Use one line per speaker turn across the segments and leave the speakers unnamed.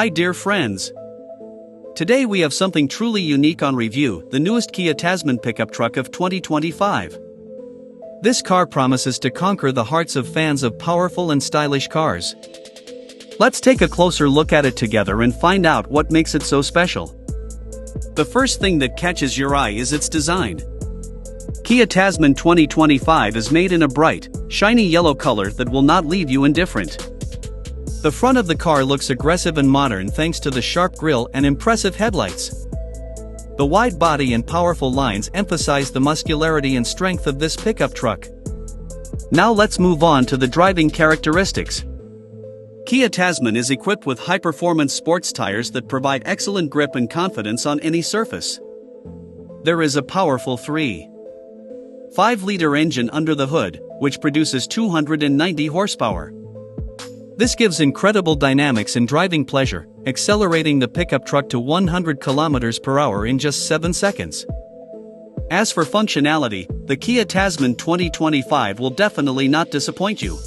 Hi dear friends. Today we have something truly unique on review, the newest Kia Tasman pickup truck of 2025. This car promises to conquer the hearts of fans of powerful and stylish cars. Let's take a closer look at it together and find out what makes it so special. The first thing that catches your eye is its design. Kia Tasman 2025 is made in a bright, shiny yellow color that will not leave you indifferent. The front of the car looks aggressive and modern thanks to the sharp grille and impressive headlights. The wide body and powerful lines emphasize the muscularity and strength of this pickup truck. Now let's move on to the driving characteristics. Kia Tasman is equipped with high-performance sports tires that provide excellent grip and confidence on any surface. There is a powerful 3.5-liter engine under the hood, which produces 290 horsepower. This gives incredible dynamics and driving pleasure, accelerating the pickup truck to 100 km/h in just 7 seconds. As for functionality, the Kia Tasman 2025 will definitely not disappoint you.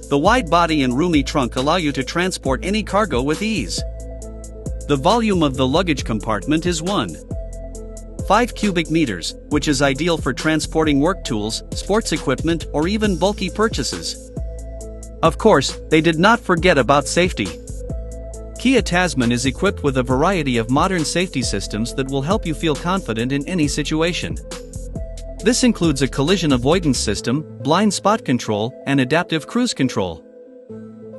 The wide body and roomy trunk allow you to transport any cargo with ease. The volume of the luggage compartment is 1.5 cubic meters, which is ideal for transporting work tools, sports equipment, or even bulky purchases. Of course, they did not forget about safety. Kia Tasman is equipped with a variety of modern safety systems that will help you feel confident in any situation. This includes a collision avoidance system, blind spot control, and adaptive cruise control.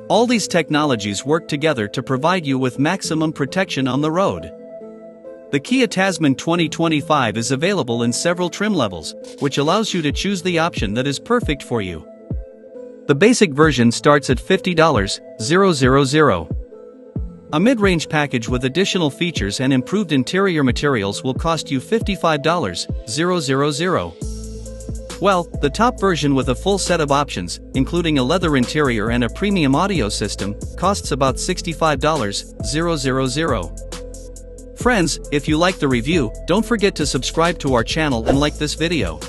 All these technologies work together to provide you with maximum protection on the road. The Kia Tasman 2025 is available in several trim levels, which allows you to choose the option that is perfect for you. The basic version starts at $50,000. A mid-range package with additional features and improved interior materials will cost you $55,000. Well, the top version with a full set of options, including a leather interior and a premium audio system, costs about $65,000. Friends, if you like the review, don't forget to subscribe to our channel and like this video.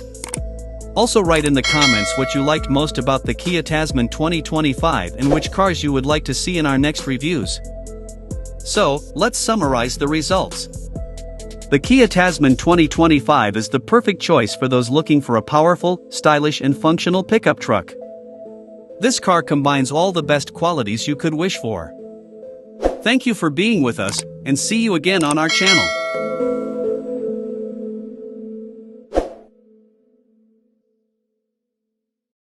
Also write in the comments what you liked most about the Kia Tasman 2025 and which cars you would like to see in our next reviews. So, let's summarize the results. The Kia Tasman 2025 is the perfect choice for those looking for a powerful, stylish and functional pickup truck. This car combines all the best qualities you could wish for. Thank you for being with us, and see you again on our channel.